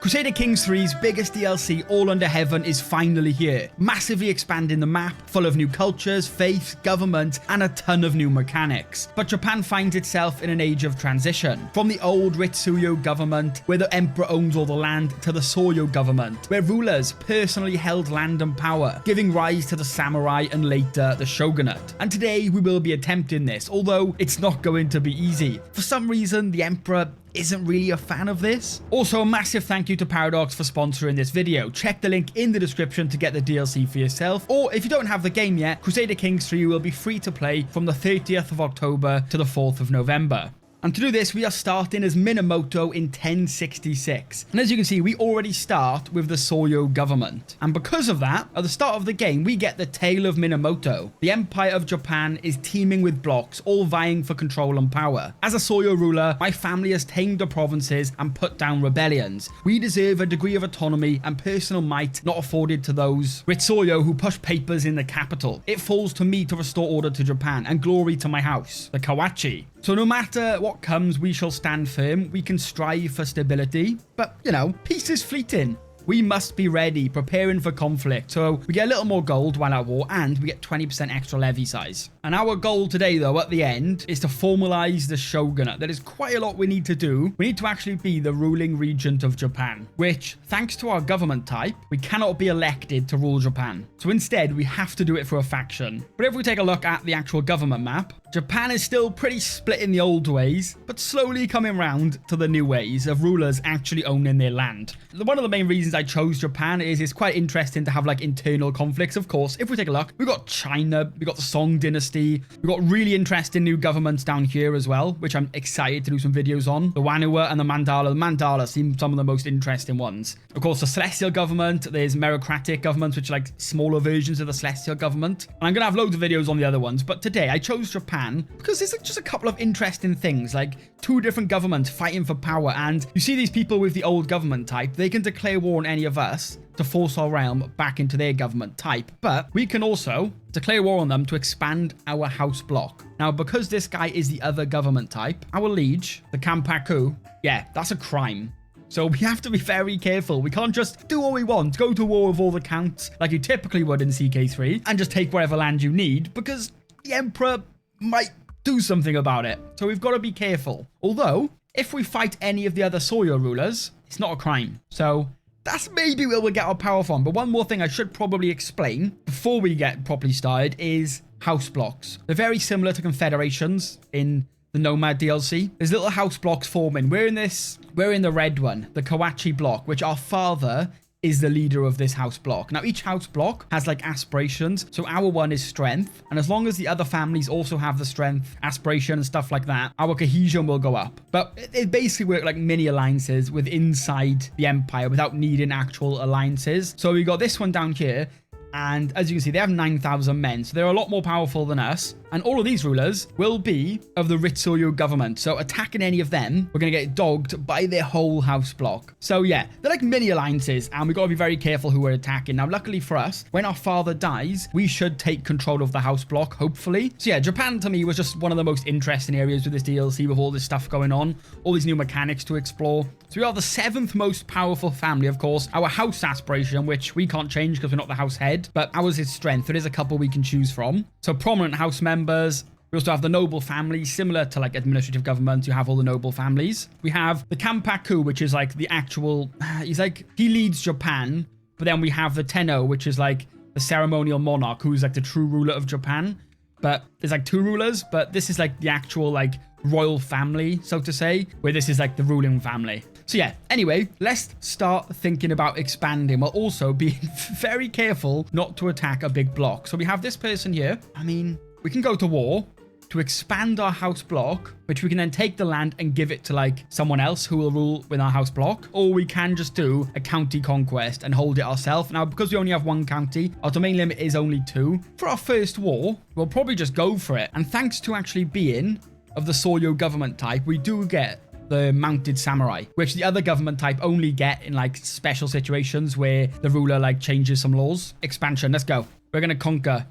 Crusader Kings 3's biggest DLC, All Under Heaven, is finally here, massively expanding the map, full of new cultures, faiths, government, and a ton of new mechanics. But Japan finds itself in an age of transition, from the old Ritsuyo government, where the emperor owns all the land, to the Soryo government, where rulers personally held land and power, giving rise to the samurai and later the shogunate. And today we will be attempting this, although it's not going to be easy. For some reason, the emperor isn't really a fan of this. Also, a massive thank you to Paradox for sponsoring this video. Check the link in the description to get the DLC for yourself, or if you don't have the game yet, Crusader Kings 3 will be free to play from the 30th of October to the 4th of November. And to do this, we are starting as Minamoto in 1066. And as you can see, we already start with the Soryo government. And because of that, at the start of the game, we get the tale of Minamoto. The Empire of Japan is teeming with blocks, all vying for control and power. As a Soryo ruler, my family has tamed the provinces and put down rebellions. We deserve a degree of autonomy and personal might not afforded to those Ritsuyo who push papers in the capital. It falls to me to restore order to Japan and glory to my house, the Kawachi. So no matter what comes, we shall stand firm. We can strive for stability, but, you know, peace is fleeting. We must be ready, preparing for conflict. So we get a little more gold while at war, and we get 20% extra levy size. And our goal today, though, at the end, is to formalize the shogunate. There is quite a lot we need to do. We need to actually be the ruling regent of Japan, which, thanks to our government type, we cannot be elected to rule Japan. So instead, we have to do it through a faction. But if we take a look at the actual government map, Japan is still pretty split in the old ways, but slowly coming round to the new ways of rulers actually owning their land. One of the main reasons I chose Japan is it's quite interesting to have like internal conflicts. Of course, if we take a look, we've got China, we've got the Song dynasty, we've got really interesting new governments down here as well, which I'm excited to do some videos on. The Wanua and the Mandala. The Mandala seem some of the most interesting ones. Of course, the Celestial government, there's merocratic governments, which are like smaller versions of the Celestial government. And I'm going to have loads of videos on the other ones, but today I chose Japan because there's just a couple of interesting things, like two different governments fighting for power, and you see these people with the old government type, they can declare war on any of us to force our realm back into their government type, but we can also declare war on them to expand our house block. Now, because this guy is the other government type, our liege, the Kampaku, yeah, that's a crime. So we have to be very careful. We can't just do what we want, go to war with all the counts like you typically would in CK3 and just take whatever land you need, because the emperor might do something about it. So we've got to be careful. Although, if we fight any of the other Soryo rulers, it's not a crime. So that's maybe where we'll get our power from. But one more thing I should probably explain before we get properly started is house blocks. They're very similar to confederations in the Nomad DLC. There's little house blocks forming. We're in the red one, the Kawachi block, which our father is the leader of this house block. Now, each house block has like aspirations. So our one is strength. And as long as the other families also have the strength, aspiration, and stuff like that, our cohesion will go up. But it basically works like mini alliances with inside the empire without needing actual alliances. So we got this one down here. And as you can see, they have 9,000 men. So they're a lot more powerful than us. And all of these rulers will be of the Ritsuyo government. So attacking any of them, we're going to get dogged by their whole house block. So yeah, they're like mini alliances. And we've got to be very careful who we're attacking. Now, luckily for us, when our father dies, we should take control of the house block, hopefully. So yeah, Japan to me was just one of the most interesting areas with this DLC, with all this stuff going on. All these new mechanics to explore. So we are the 7th most powerful family, of course. Our house aspiration, which we can't change because we're not the house head. But ours is strength. There is a couple we can choose from. So prominent house members. We also have the noble families, similar to like administrative government. You have all the noble families. We have the Kampaku, which is like the actual, he leads Japan. But then we have the Tenno, which is like the ceremonial monarch, who's like the true ruler of Japan. But there's like two rulers, but this is like the actual like royal family, so to say, where this is like the ruling family. So yeah, anyway, let's start thinking about expanding while also being very careful not to attack a big block. So we have this person here. I mean, we can go to war to expand our house block, which we can then take the land and give it to like someone else who will rule with our house block. Or we can just do a county conquest and hold it ourselves. Now, because we only have one county, our domain limit is only 2. For our first war, we'll probably just go for it. And thanks to actually being of the Soryo government type, we do get the mounted samurai, which the other government type only get in like special situations where the ruler like changes some laws. Expansion, let's go. We're going to conquer.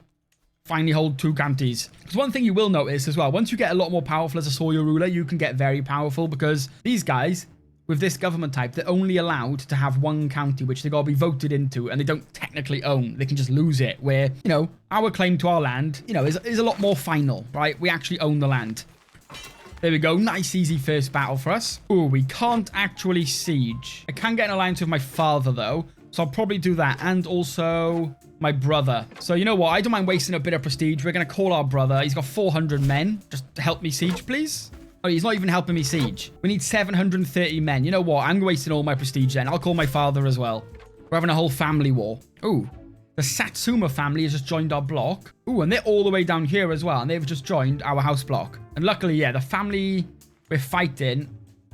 Finally hold 2 counties. Because one thing you will notice as well, once you get a lot more powerful as a Soryo ruler, you can get very powerful because these guys with this government type, they're only allowed to have one county, which they got to be voted into, and they don't technically own. They can just lose it, where, you know, our claim to our land, you know, is a lot more final, right? We actually own the land. There we go. Nice, easy first battle for us. Ooh, we can't actually siege. I can get an alliance with my father, though, so I'll probably do that. And also my brother. So you know what? I don't mind wasting a bit of prestige. We're going to call our brother. He's got 400 men. Just help me siege, please. Oh, he's not even helping me siege. We need 730 men. You know what? I'm wasting all my prestige then. I'll call my father as well. We're having a whole family war. Ooh. The Satsuma family has just joined our block. Ooh, and they're all the way down here as well. And they've just joined our house block. And luckily, yeah, the family we're fighting,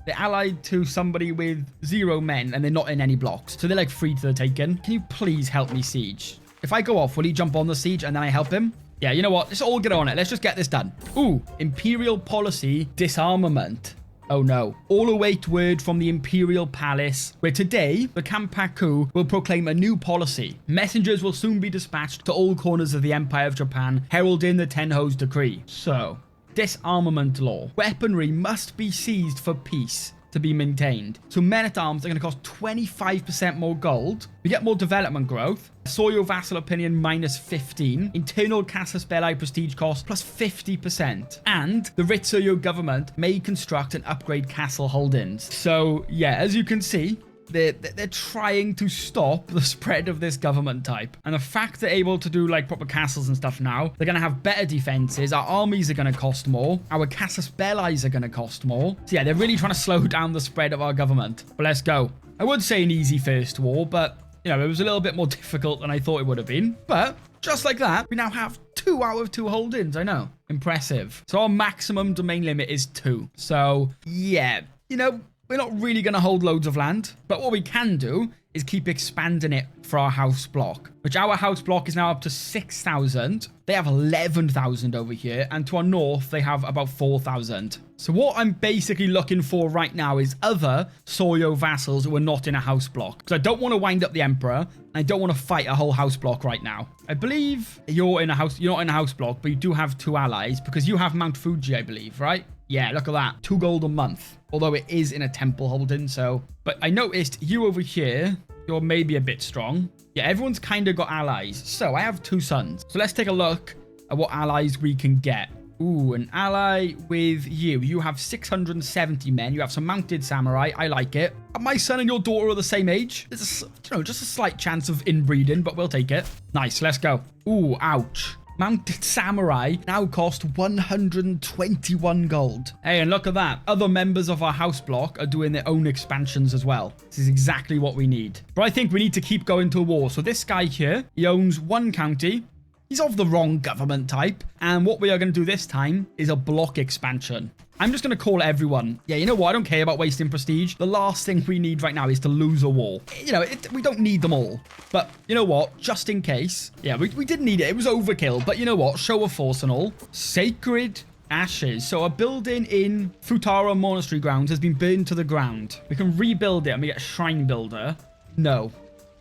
they're allied to somebody with 0 men. And they're not in any blocks. So they're like free to the taken. Can you please help me siege? If I go off, will he jump on the siege and then I help him? Yeah, you know what? Let's all get on it. Let's just get this done. Ooh, Imperial policy disarmament. Oh no. All await word from the Imperial Palace, where today, the Kampaku will proclaim a new policy. Messengers will soon be dispatched to all corners of the Empire of Japan, heralding the Tenho's decree. So, disarmament law. Weaponry must be seized for peace to be maintained. So men-at-arms are going to cost 25% more gold. We get more development growth. Soyo vassal opinion minus 15. Internal casus belli prestige cost plus 50%. And the Ritsuyo government may construct and upgrade castle holdings. So yeah, as you can see, they're trying to stop the spread of this government type. And the fact they're able to do like proper castles and stuff now, they're going to have better defenses. Our armies are going to cost more. Our casus belli are going to cost more. So yeah, they're really trying to slow down the spread of our government. But let's go. I would say an easy first war, but you know, it was a little bit more difficult than I thought it would have been. But just like that, we now have 2 out of 2 holdings. I know. Impressive. So our maximum domain limit is 2. So yeah, you know, we're not really going to hold loads of land, but what we can do is keep expanding it for our house block, which our house block is now up to 6,000. They have 11,000 over here, and to our north, they have about 4,000. So what I'm basically looking for right now is other Soyo vassals who are not in a house block, because I don't want to wind up the Emperor, and I don't want to fight a whole house block right now. I believe you're not in a house block, but you do have 2 allies, because you have Mount Fuji, I believe, right? Yeah, look at that. 2 gold a month. Although it is in a temple holding, so... But I noticed you over here, you're maybe a bit strong. Yeah, everyone's kind of got allies. So I have 2 sons. So let's take a look at what allies we can get. Ooh, an ally with you. You have 670 men. You have some mounted samurai. I like it. My son and your daughter are the same age. There's just a slight chance of inbreeding, but we'll take it. Nice, let's go. Ooh, ouch. Mounted samurai now cost 121 gold. Hey, and look at that. Other members of our house block are doing their own expansions as well. This is exactly what we need. But I think we need to keep going to war. So this guy here, he owns 1 county. He's of the wrong government type. And what we are going to do this time is a block expansion. I'm just going to call everyone. Yeah, you know what? I don't care about wasting prestige. The last thing we need right now is to lose a war. You know, we don't need them all. But you know what? Just in case. Yeah, we didn't need it. It was overkill. But you know what? Show of force and all. Sacred ashes. So a building in Futara Monastery grounds has been burned to the ground. We can rebuild it and we get a shrine builder. No.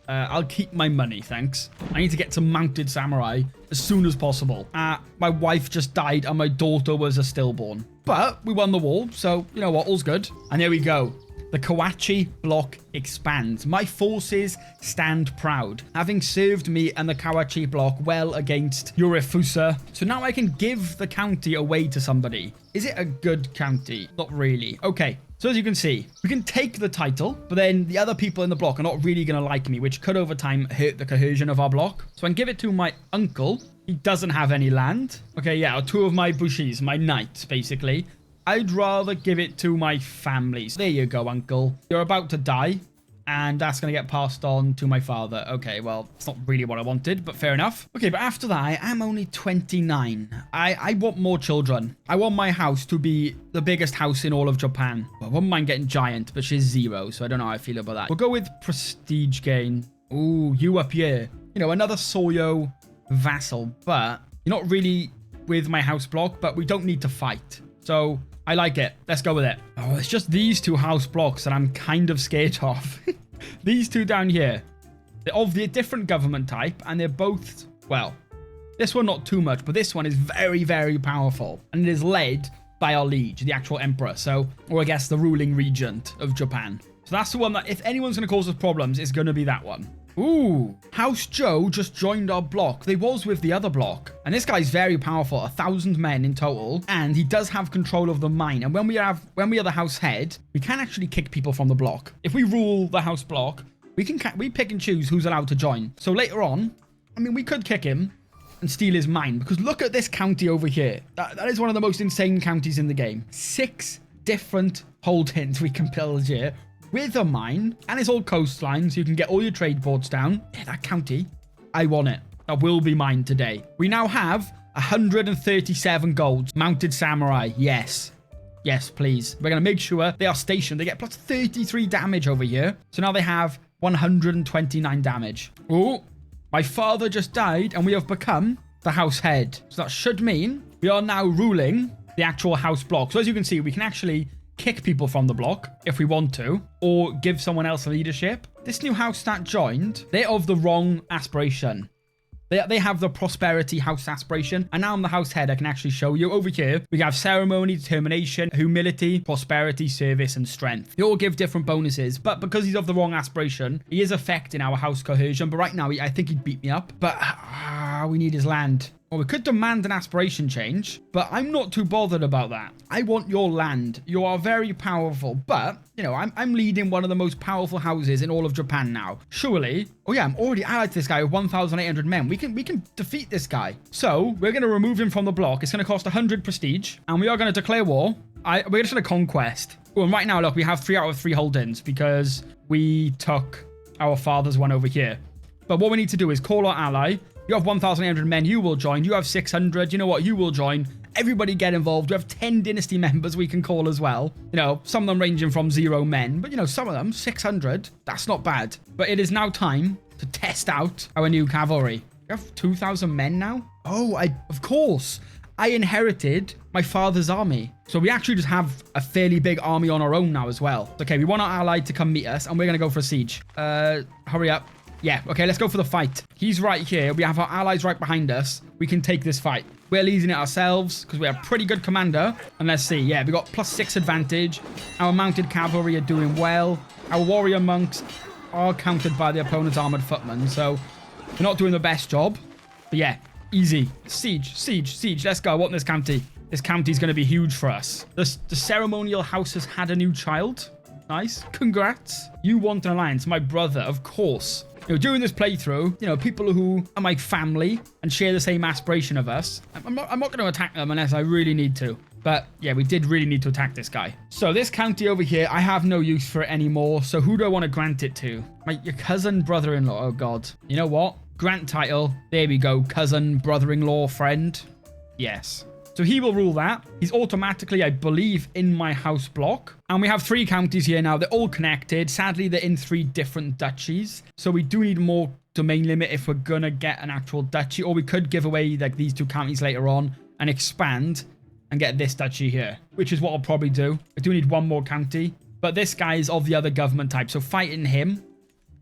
I'll keep my money, thanks. I need to get some mounted samurai as soon as possible. My wife just died and my daughter was a stillborn. But we won the war, so you know what, all's good. And here we go. The Kawachi block expands. My forces stand proud, having served me and the Kawachi block well against Urifusa. So now I can give the county away to somebody. Is it a good county? Not really. Okay. So as you can see, we can take the title, but then the other people in the block are not really going to like me, which could over time hurt the cohesion of our block. So I can give it to my uncle. He doesn't have any land. Okay, yeah, 2 of my bushis, my knights, basically. I'd rather give it to my family. So there you go, uncle. You're about to die, and that's going to get passed on to my father. Okay, well, it's not really what I wanted, but fair enough. Okay, but after that, I am only 29. I want more children. I want my house to be the biggest house in all of Japan. Well, I wouldn't mind getting giant, but she's 0, so I don't know how I feel about that. We'll go with prestige gain. Ooh, you up here. You know, another Soyo vassal, but you're not really with my house block, but we don't need to fight. So I like it. Let's go with it. Oh, it's just these 2 house blocks that I'm kind of scared of. These 2 down here. They're of the different government type, and they're both, well, this one not too much, but this one is very, very powerful. And it is led by our liege, the actual emperor. So, or I guess the ruling regent of Japan. So that's the one that if anyone's going to cause us problems, it's going to be that one. Ooh, House Joe just joined our block. They was with the other block. And this guy's very powerful, 1,000 men in total. And he does have control of the mine. And when we are the house head, we can actually kick people from the block. If we rule the house block, we pick and choose who's allowed to join. So later on, I mean, we could kick him and steal his mine. Because look at this county over here. That is one of the most insane counties in the game. 6 different holdings we can pillage here. With a mine, and it's all coastline, so you can get all your trade ports down. Yeah, that county, I want it. That will be mine today. We now have 137 golds. Mounted samurai, yes. Yes, please. We're going to make sure they are stationed. They get plus 33 damage over here. So now they have 129 damage. Oh, my father just died, and we have become the house head. So that should mean we are now ruling the actual house block. So as you can see, we can actually kick people from the block if we want to, or give someone else leadership. This new house that joined, they're of the wrong aspiration. They have the prosperity house aspiration, and now I'm the house head. I can actually show you over here. We have ceremony, determination, humility, prosperity, service, and strength. They all give different bonuses, but because he's of the wrong aspiration, he is affecting our house cohesion. But right now, I think he'd beat me up. But we need his land. Well, we could demand an aspiration change, but I'm not too bothered about that. I want your land. You are very powerful, but, you know, I'm leading one of the most powerful houses in all of Japan now. Surely, oh yeah, I'm already allied to this guy with 1,800 men. We can defeat this guy. So, we're going to remove him from the block. It's going to cost 100 prestige, and we are going to declare war. We're just going to conquest. Oh, and right now, look, we have 3 out of 3 hold-ins because we took our father's one over here. But what we need to do is call our ally. You have 1,800 men, you will join. You have 600, you know what, you will join. Everybody get involved. We have 10 dynasty members we can call as well. You know, some of them ranging from 0 men, but you know, some of them, 600. That's not bad. But it is now time to test out our new cavalry. We have 2,000 men now? Oh, of course. I inherited my father's army. So we actually just have a fairly big army on our own now as well. Okay, we want our ally to come meet us, and we're going to go for a siege. Hurry up. Yeah, okay, let's go for the fight. He's right here. We have our allies right behind us. We can take this fight. We're leading it ourselves because we are a pretty good commander. And let's see. Yeah, we got +6 advantage. Our mounted cavalry are doing well. Our warrior monks are countered by the opponent's armored footmen. So we're not doing the best job. But yeah, easy. Siege, siege, siege. Let's go. I want this county. This county is going to be huge for us. The ceremonial house has had a new child. Nice. Congrats. You want an alliance. My brother, of course. You know, during this playthrough, you know, people who are my family and share the same aspiration of us, I'm not going to attack them unless I really need to. But yeah, we did really need to attack this guy. So this county over here, I have no use for it anymore. So who do I want to grant it to? Your cousin, brother-in-law. Oh, God. You know what? Grant title. There we go. Cousin, brother-in-law, friend. Yes. So he will rule that. He's automatically, I believe, in my house block. And we have 3 counties here now. They're all connected. Sadly, they're in 3 different duchies. So we do need more domain limit if we're going to get an actual duchy. Or we could give away like these 2 counties later on and expand and get this duchy here, which is what I'll probably do. I do need 1 more county. But this guy is of the other government type. So fighting him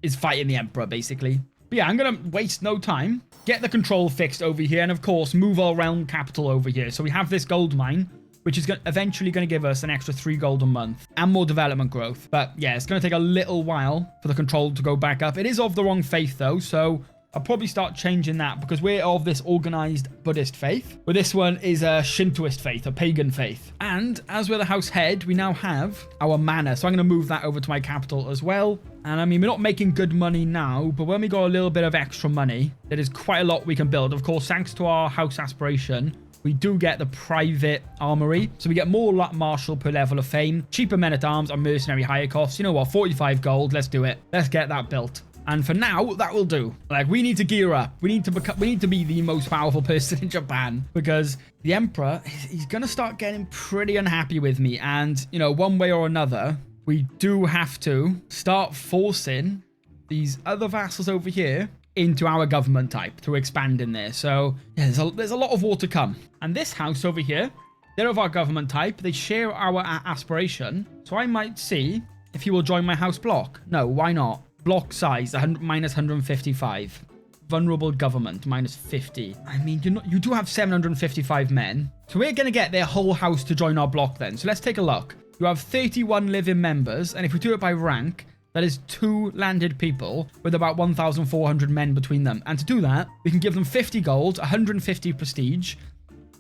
is fighting the emperor, basically. But yeah, I'm going to waste no time. Get the control fixed over here, and of course, move our realm capital over here. So we have this gold mine, which is eventually going to give us an extra 3 gold a month and more development growth. But yeah, it's going to take a little while for the control to go back up. It is of the wrong faith, though, so I'll probably start changing that because we're of this organized Buddhist faith. But this one is a Shintoist faith, a pagan faith. And as we're the house head, we now have our manor. So I'm going to move that over to my capital as well. And I mean, we're not making good money now, but when we got a little bit of extra money, there is quite a lot we can build. Of course, thanks to our house aspiration, we do get the private armory. So we get more martial per level of fame, cheaper men-at-arms, and mercenary higher costs. You know what? 45 gold. Let's do it. Let's get that built. And for now, that will do. Like, we need to gear up. We need to be the most powerful person in Japan because the emperor, he's going to start getting pretty unhappy with me. And, you know, one way or another, we do have to start forcing these other vassals over here into our government type to expand in there. So yeah, there's a lot of war to come. And this house over here, they're of our government type. They share our aspiration. So I might see if he will join my house block. No, why not? Block size, minus 155. Vulnerable government, minus 50. I mean, you do have 755 men. So we're going to get their whole house to join our block then. So let's take a look. You have 31 living members. And if we do it by rank, that is 2 landed people with about 1,400 men between them. And to do that, we can give them 50 gold, 150 prestige,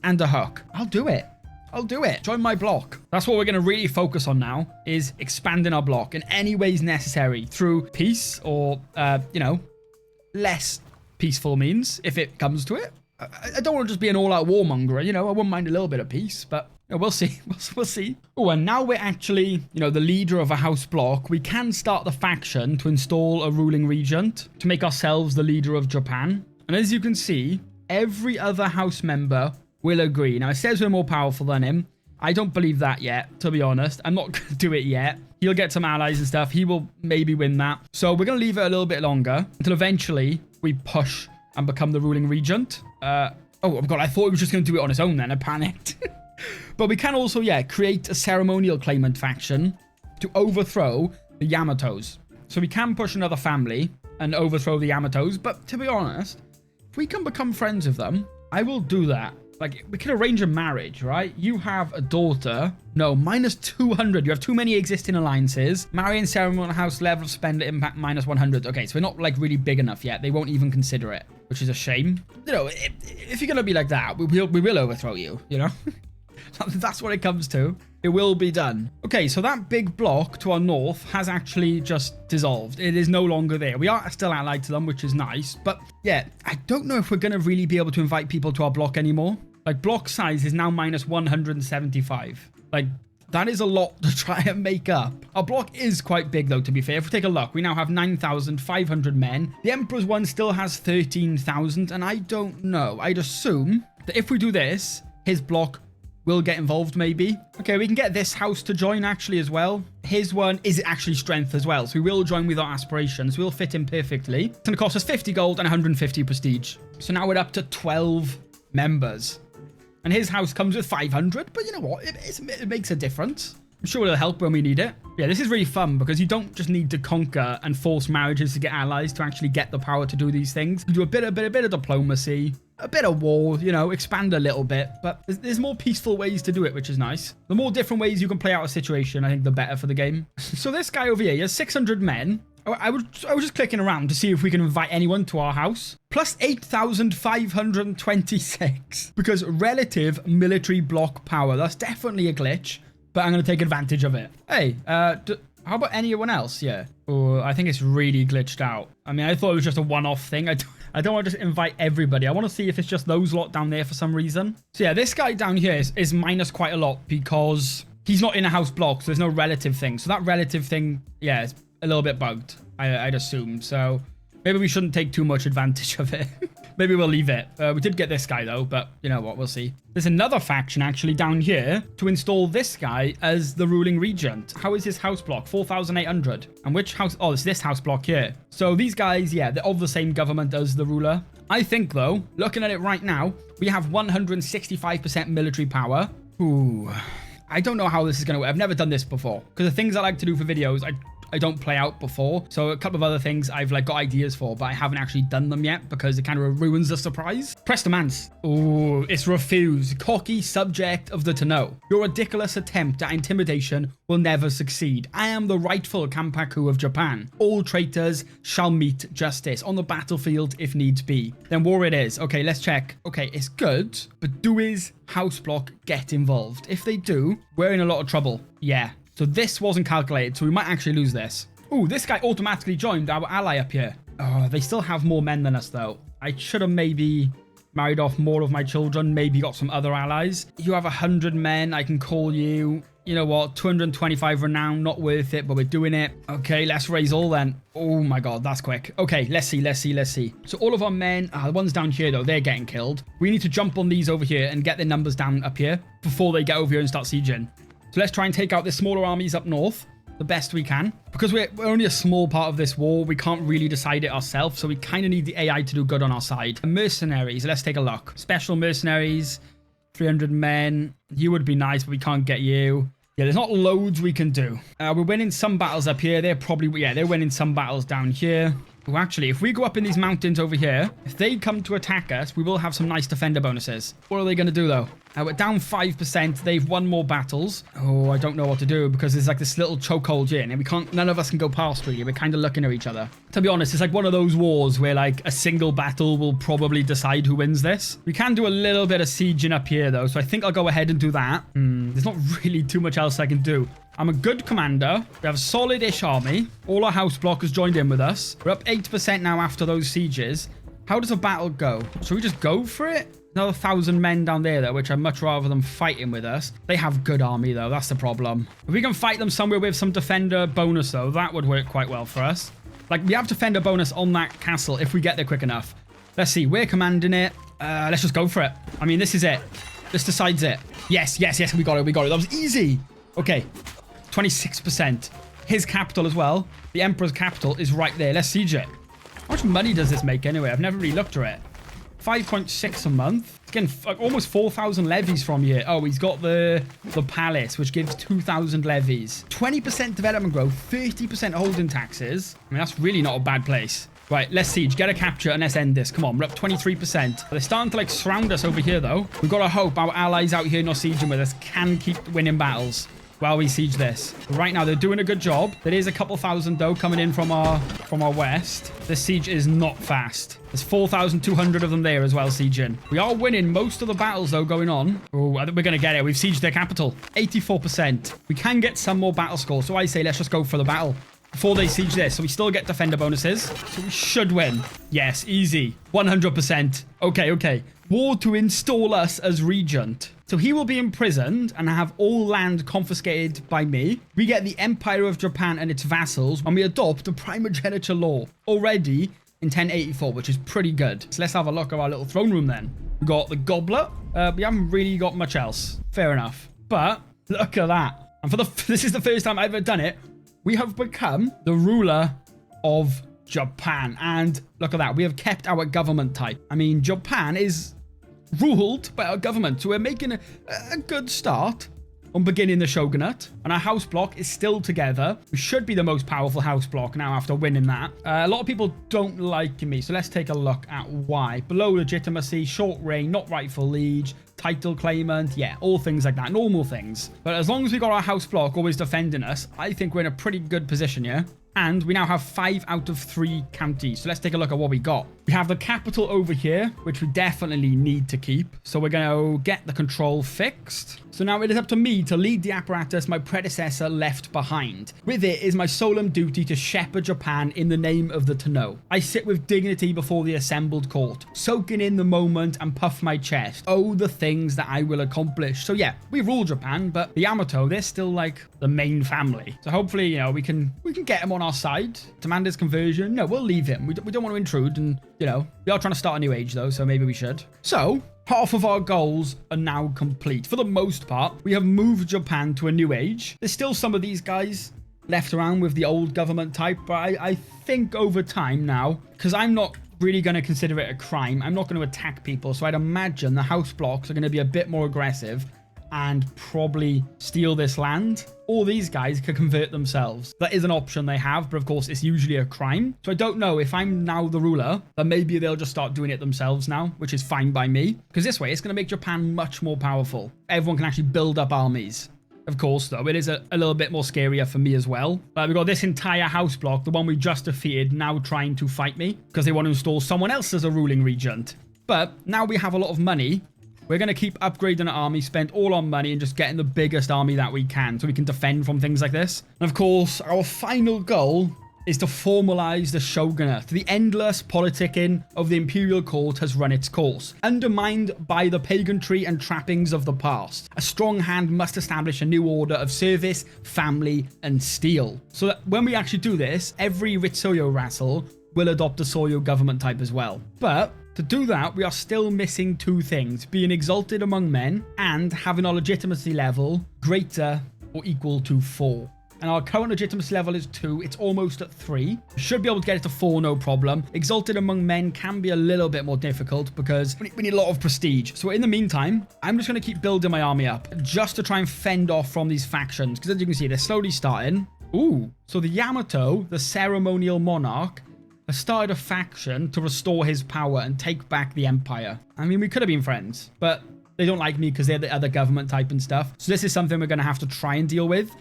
and a hook. I'll do it. I'll do it. Join my block. That's what we're going to really focus on now, is expanding our block in any ways necessary through peace or, you know, less peaceful means if it comes to it. I don't want to just be an all-out warmonger, you know. I wouldn't mind a little bit of peace, but you know, we'll see. We'll see. Oh, and now we're actually, you know, the leader of a house block. We can start the faction to install a ruling regent to make ourselves the leader of Japan. And as you can see, every other house member will agree. Now, it says we're more powerful than him. I don't believe that yet, to be honest. I'm not going to do it yet. He'll get some allies and stuff. He will maybe win that. So we're going to leave it a little bit longer until eventually we push and become the ruling regent. Oh, God, I thought he was just going to do it on his own then. I panicked. But we can also, yeah, create a ceremonial claimant faction to overthrow the Yamatos. So we can push another family and overthrow the Yamatos. But to be honest, if we can become friends with them, I will do that. Like, we can arrange a marriage, right? You have a daughter. No, minus 200. You have too many existing alliances. Marrying ceremonial house, level of spend impact minus 100. Okay, so we're not, like, really big enough yet. They won't even consider it, which is a shame. You know, if you're going to be like that, we will overthrow you, you know? That's what it comes to. It will be done. Okay, so that big block to our north has actually just dissolved. It is no longer there. We are still allied to them, which is nice. But yeah, I don't know if we're going to really be able to invite people to our block anymore. Like, block size is now minus 175. Like, that is a lot to try and make up. Our block is quite big, though, to be fair. If we take a look, we now have 9,500 men. The Emperor's one still has 13,000, and I don't know. I'd assume that if we do this, his block will get involved, maybe. Okay, we can get this house to join, actually, as well. His one is actually strength as well, so we will join with our aspirations. We'll fit in perfectly. It's going to cost us 50 gold and 150 prestige. So now we're up to 12 members. And his house comes with 500, but you know what? It makes a difference. I'm sure it'll help when we need it. Yeah, this is really fun because you don't just need to conquer and force marriages to get allies to actually get the power to do these things. You do a bit of diplomacy, a bit of war, you know, expand a little bit, but there's more peaceful ways to do it, which is nice. The more different ways you can play out a situation, I think the better for the game. So this guy over here, he has 600 men. I was just clicking around to see if we can invite anyone to our house. Plus 8,526 because relative military block power. That's definitely a glitch, but I'm going to take advantage of it. Hey, how about anyone else? Yeah. Oh, I think it's really glitched out. I mean, I thought it was just a one-off thing. I don't want to just invite everybody. I want to see if it's just those lot down there for some reason. So yeah, this guy down here is minus quite a lot because he's not in a house block, so there's no relative thing. So that relative thing, yeah, it's a little bit bugged, I'd assume. So maybe we shouldn't take too much advantage of it. Maybe we'll leave it. We did get this guy, though, but you know what? We'll see. There's another faction, actually, down here to install this guy as the ruling regent. How is his house block? 4,800. And which house? Oh, it's this house block here. So these guys, yeah, they're of the same government as the ruler. I think, though, looking at it right now, we have 165% military power. Ooh. I don't know how this is going to work. I've never done this before. Because the things I like to do for videos, I don't play out before. So a couple of other things I've like got ideas for, but I haven't actually done them yet because it kind of ruins the surprise. Press demands. Oh, it's refused. Cocky subject of the to know. Your ridiculous attempt at intimidation will never succeed. I am the rightful Kampaku of Japan. All traitors shall meet justice on the battlefield if needs be. Then war it is. Okay, let's check. Okay, it's good, but do his house block get involved? If they do, we're in a lot of trouble. Yeah. So this wasn't calculated, so we might actually lose this. Ooh, this guy automatically joined our ally up here. Oh, they still have more men than us, though. I should have maybe married off more of my children, maybe got some other allies. You have 100 men, I can call you. You know what, 225 renown, not worth it, but we're doing it. Okay, let's raise all then. Oh my god, that's quick. Okay, let's see. So all of our men, the ones down here, though, they're getting killed. We need to jump on these over here and get their numbers down up here before they get over here and start sieging. So let's try and take out the smaller armies up north the best we can. Because we're only a small part of this war, we can't really decide it ourselves, so we kind of need the AI to do good on our side. Mercenaries, let's take a look. Special mercenaries, 300 men. You would be nice, but we can't get you. Yeah, there's not loads we can do. We're winning some battles up here. They're winning some battles down here. Oh, actually, if we go up in these mountains over here, if they come to attack us, we will have some nice defender bonuses. What are they going to do, though? We're down 5%. They've won more battles. Oh, I don't know what to do because there's like this little chokehold here and we can't, none of us can go past really. We're kind of looking at each other. To be honest, it's like one of those wars where like a single battle will probably decide who wins this. We can do a little bit of sieging up here though. So I think I'll go ahead and do that. There's not really too much else I can do. I'm a good commander. We have a solid-ish army. All our house block has joined in with us. We're up 8% now after those sieges. How does a battle go? Should we just go for it? Another 1,000 men down there, though, which I'd much rather them fighting with us. They have good army, though. That's the problem. If we can fight them somewhere with some defender bonus, though, that would work quite well for us. Like, we have defender bonus on that castle if we get there quick enough. Let's see. We're commanding it. Let's just go for it. I mean, this is it. This decides it. Yes, yes, yes. We got it. We got it. That was easy. Okay. 26%. His capital as well. The Emperor's capital is right there. Let's siege it. How much money does this make anyway? I've never really looked at it. 5.6 a month. It's getting almost 4,000 levies from here. Oh, he's got the palace, which gives 2,000 levies. 20% development growth, 30% holding taxes. I mean, that's really not a bad place. Right, let's siege. Get a capture and let's end this. Come on, we're up 23%. They're starting to, like, surround us over here, though. We've got to hope our allies out here not sieging with us can keep winning battles while we siege this. Right now, they're doing a good job. There is a couple thousand, though, coming in from our west. This siege is not fast. There's 4,200 of them there as well, sieging. We are winning most of the battles, though, going on. Oh, I think we're going to get it. We've sieged their capital. 84%. We can get some more battle scores, so I say let's just go for the battle before they siege this. So we still get defender bonuses, so we should win. Yes, easy. 100%. Okay, okay. War to install us as regent. So he will be imprisoned and have all land confiscated by me. We get the Empire of Japan and its vassals, and we adopt the primogeniture law already in 1084, which is pretty good. So let's have a look at our little throne room then. We got the goblet. We haven't really got much else. Fair enough. But look at that. And this is the first time I've ever done it. We have become the ruler of Japan. And look at that. We have kept our government type. I mean, Japan is ruled by our government. So we're making a good start on beginning the shogunate. And our house block is still together. We should be the most powerful house block now after winning that. A lot of people don't like me. So let's take a look at why. Below legitimacy, short reign, not rightful liege, title claimant, yeah, all things like that, normal things. But as long as we got our house block always defending us, I think we're in a pretty good position here. And we now have 5 out of 3 counties. So let's take a look at what we got. We have the capital over here, which we definitely need to keep. So we're going to get the control fixed. So now it is up to me to lead the apparatus my predecessor left behind. With it is my solemn duty to shepherd Japan in the name of the Tenno. I sit with dignity before the assembled court, soaking in the moment and puff my chest. Oh, the things that I will accomplish. So yeah, we rule Japan, but the Yamato, they're still like the main family. So hopefully, you know, we can get him on our side. Commander's conversion. No, we'll leave him. We don't want to intrude, and you know, we are trying to start a new age though, so maybe we should. So half of our goals are now complete. For the most part, we have moved Japan to a new age. There's still some of these guys left around with the old government type, but I think over time now, because I'm not really going to consider it a crime, I'm not going to attack people, so I'd imagine the house blocks are going to be a bit more aggressive and probably steal this land. Or these guys could convert themselves. That is an option they have, but of course it's usually a crime. So I don't know if I'm now the ruler, then maybe they'll just start doing it themselves now, which is fine by me. Because this way, it's going to make Japan much more powerful. Everyone can actually build up armies. Of course, though, it is a little bit more scarier for me as well. We've got this entire house block, the one we just defeated, now trying to fight me because they want to install someone else as a ruling regent. But now we have a lot of money. We're going to keep upgrading our army, spend all our money and just getting the biggest army that we can so we can defend from things like this. And of course, our final goal is to formalize the shogunate. The endless politicking of the imperial court has run its course, undermined by the pagantry and trappings of the past. A strong hand must establish a new order of service, family, and steel. So that when we actually do this, every Ritsuyo vassal will adopt a Soyo government type as well. But to do that, we are still missing 2 things: being exalted among men and having our legitimacy level greater or equal to 4. And our current legitimacy level is 2. It's almost at 3. We should be able to get it to 4, no problem. Exalted among men can be a little bit more difficult because we need a lot of prestige. So in the meantime, I'm just going to keep building my army up just to try and fend off from these factions. Because as you can see, they're slowly starting. Ooh, so the Yamato, the ceremonial monarch, has started a faction to restore his power and take back the empire. I mean, we could have been friends, but they don't like me because they're the other government type and stuff. So this is something we're going to have to try and deal with.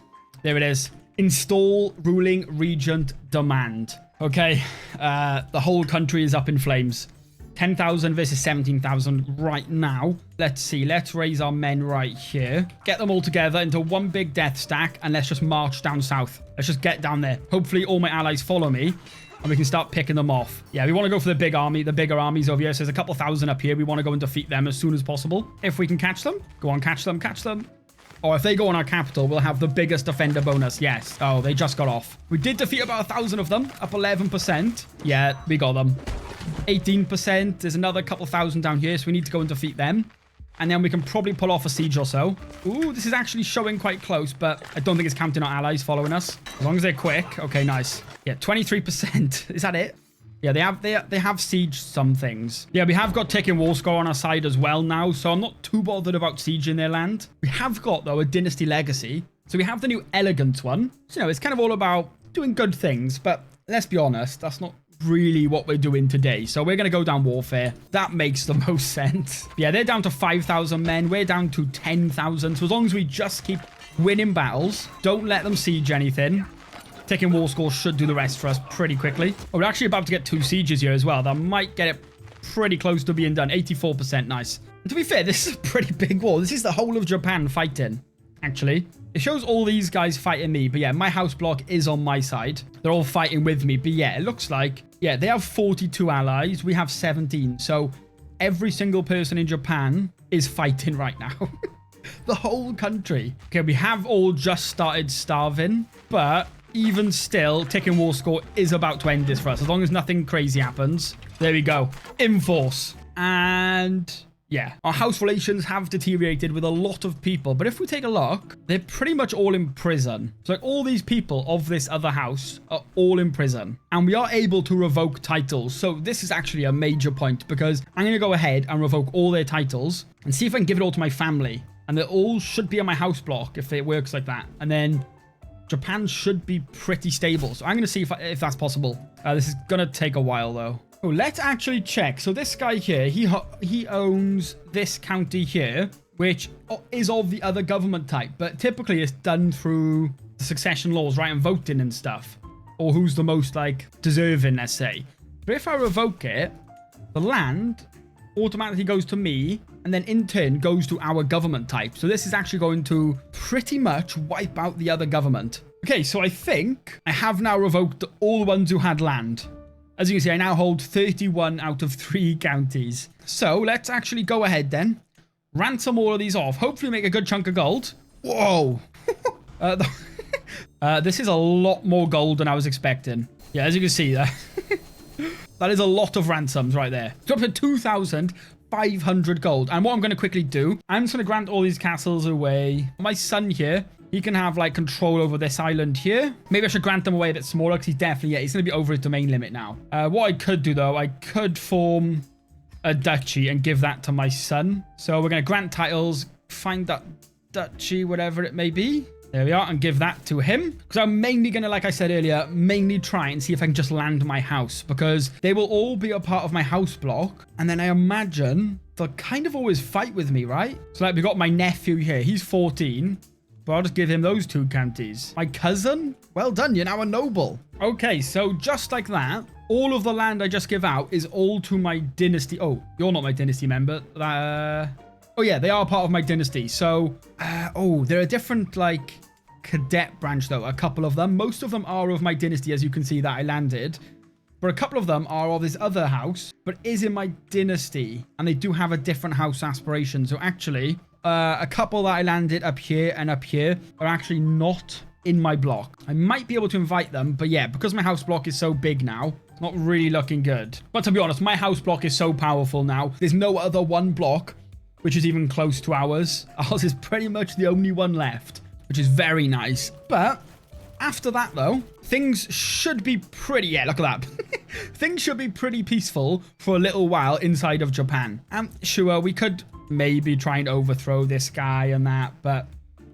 There it is. Install ruling regent demand. Okay, the whole country is up in flames. 10,000 versus 17,000 right now. Let's see. Let's raise our men right here. Get them all together into one big death stack, and let's just march down south. Let's just get down there. Hopefully all my allies follow me, and we can start picking them off. Yeah, we want to go for the big army, the bigger armies over here. So there's a couple thousand up here. We want to go and defeat them as soon as possible. If we can catch them. Go on, catch them, catch them. Or if they go on our capital, we'll have the biggest defender bonus. Yes. Oh, they just got off. We did defeat about 1,000 of them. Up 11%. Yeah, we got them. 18%. There's another couple thousand down here, so we need to go and defeat them. And then we can probably pull off a siege or so. Ooh, this is actually showing quite close, but I don't think it's counting our allies following us. As long as they're quick. Okay, nice. Yeah, 23%. Is that it? Yeah, they have sieged some things. Yeah, we have got ticking war score on our side as well now, so I'm not too bothered about sieging their land. We have got, though, a dynasty legacy. So we have the new elegant one. So, you know, it's kind of all about doing good things, but let's be honest, that's not really what we're doing today. So we're going to go down warfare. That makes the most sense. Yeah, they're down to 5,000 men. We're down to 10,000. So as long as we just keep winning battles, don't let them siege anything. Taking war score should do the rest for us pretty quickly. Oh, we're actually about to get 2 sieges here as well. That might get it pretty close to being done. 84%, nice. And to be fair, this is a pretty big war. This is the whole of Japan fighting, actually. It shows all these guys fighting me, but yeah, my house block is on my side. They're all fighting with me, but yeah, it looks like, yeah, they have 42 allies. We have 17, so every single person in Japan is fighting right now. The whole country. Okay, we have all just started starving, but even still, ticking war score is about to end this for us. As long as nothing crazy happens. There we go. Enforce. And yeah, our house relations have deteriorated with a lot of people. But if we take a look, they're pretty much all in prison. So like all these people of this other house are all in prison. And we are able to revoke titles. So this is actually a major point because I'm going to go ahead and revoke all their titles and see if I can give it all to my family. And they all should be on my house block if it works like that. And then Japan should be pretty stable. So I'm going to see if that's possible. This is going to take a while, though. Oh, let's actually check. So this guy here, he owns this county here, which is of the other government type. But typically, it's done through the succession laws, right? And voting and stuff. Or who's the most, like, deserving, let's say. But if I revoke it, the land automatically goes to me, and then in turn goes to our government type. So this is actually going to pretty much wipe out the other government. Okay, so I think I have now revoked all the ones who had land. As you can see, I now hold 31 out of 3 counties. So let's actually go ahead then. Ransom all of these off. Hopefully make a good chunk of gold. Whoa. This is a lot more gold than I was expecting. Yeah, as you can see there. That is a lot of ransoms right there. So up to 2,500 gold. And what I'm going to quickly do, I'm just going to grant all these castles away. My son here, he can have like control over this island here. Maybe I should grant them away a bit smaller because he's definitely, yeah, he's going to be over his domain limit now. What I could do though, I could form a duchy and give that to my son. So we're going to grant titles, find that duchy, whatever it may be. There we are, and give that to him. Because I'm mainly going to, like I said earlier, mainly try and see if I can just land my house. Because they will all be a part of my house block. And then I imagine they'll kind of always fight with me, right? So like we got my nephew here. He's 14. But I'll just give him those 2 counties. My cousin? Well done, you're now a noble. Okay, so just like that, all of the land I just give out is all to my dynasty. Oh, you're not my dynasty member. Oh yeah, they are part of my dynasty. So, oh, they're a different, like, cadet branch, though. A couple of them. Most of them are of my dynasty, as you can see that I landed. But a couple of them are of this other house, but is in my dynasty. And they do have a different house aspiration. So actually, a couple that I landed up here and up here are actually not in my block. I might be able to invite them, but yeah, because my house block is so big now, it's not really looking good. But to be honest, my house block is so powerful now. There's no other one block which is even close to ours. Ours is pretty much the only one left, which is very nice. But after that, though, things should be pretty... Yeah, look at that. Things should be pretty peaceful for a little while inside of Japan. Sure, we could maybe try and overthrow this guy and that, but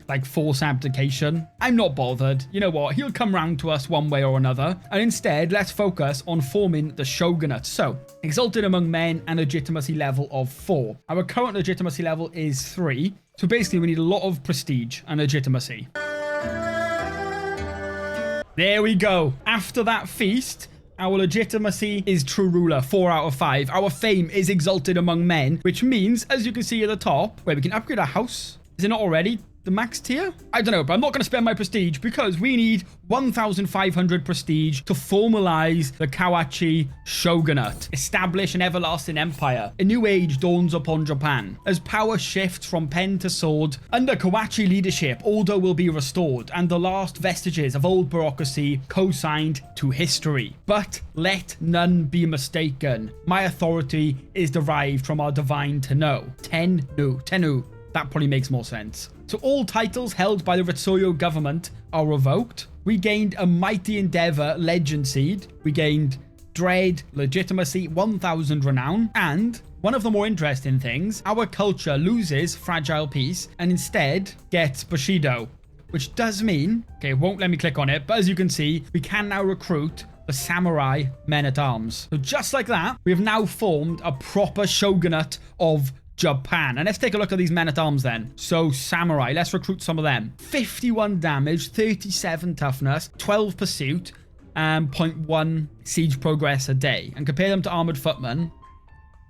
like force abdication. I'm not bothered. You know what? He'll come round to us one way or another. And instead, let's focus on forming the shogunate. So, exalted among men and legitimacy level of 4. Our current legitimacy level is 3. So basically, we need a lot of prestige and legitimacy. There we go. After that feast, our legitimacy is true ruler, 4 out of 5. Our fame is exalted among men, which means, as you can see at the top, where we can upgrade our house. Is it not already the max tier? I don't know, but I'm not going to spend my prestige because we need 1,500 prestige to formalize the Kawachi shogunate, establish an everlasting empire. A new age dawns upon Japan as power shifts from pen to sword. Under Kawachi leadership, order will be restored and the last vestiges of old bureaucracy co-signed to history. But let none be mistaken. My authority is derived from our divine Tennu. That probably makes more sense. So all titles held by the Ritsuyo government are revoked. We gained a Mighty Endeavor Legend Seed. We gained Dread, Legitimacy, 1000 Renown. And one of the more interesting things, our culture loses Fragile Peace and instead gets Bushido. Which does mean, okay, it won't let me click on it, but as you can see, we can now recruit the samurai men-at-arms. So just like that, we have now formed a proper shogunate of Japan. And let's take a look at these men-at-arms then. So samurai, let's recruit some of them. 51 damage, 37 toughness, 12 pursuit, and 0.1 siege progress a day. And compare them to armored footmen,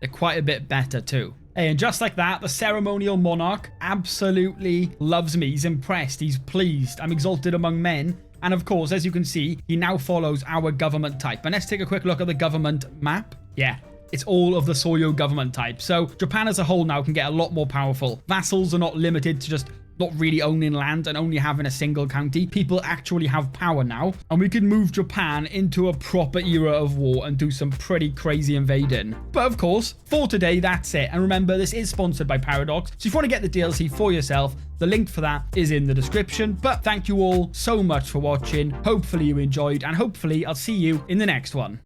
they're quite a bit better too. Hey, and just like that, the ceremonial monarch absolutely loves me. He's impressed, he's pleased. I'm exalted among men. And of course, as you can see, he now follows our government type. And let's take a quick look at the government map. Yeah. It's all of the Soyo government type. So Japan as a whole now can get a lot more powerful. Vassals are not limited to just not really owning land and only having a single county. People actually have power now. And we can move Japan into a proper era of war and do some pretty crazy invading. But of course, for today, that's it. And remember, this is sponsored by Paradox. So if you want to get the DLC for yourself, the link for that is in the description. But thank you all so much for watching. Hopefully you enjoyed and hopefully I'll see you in the next one.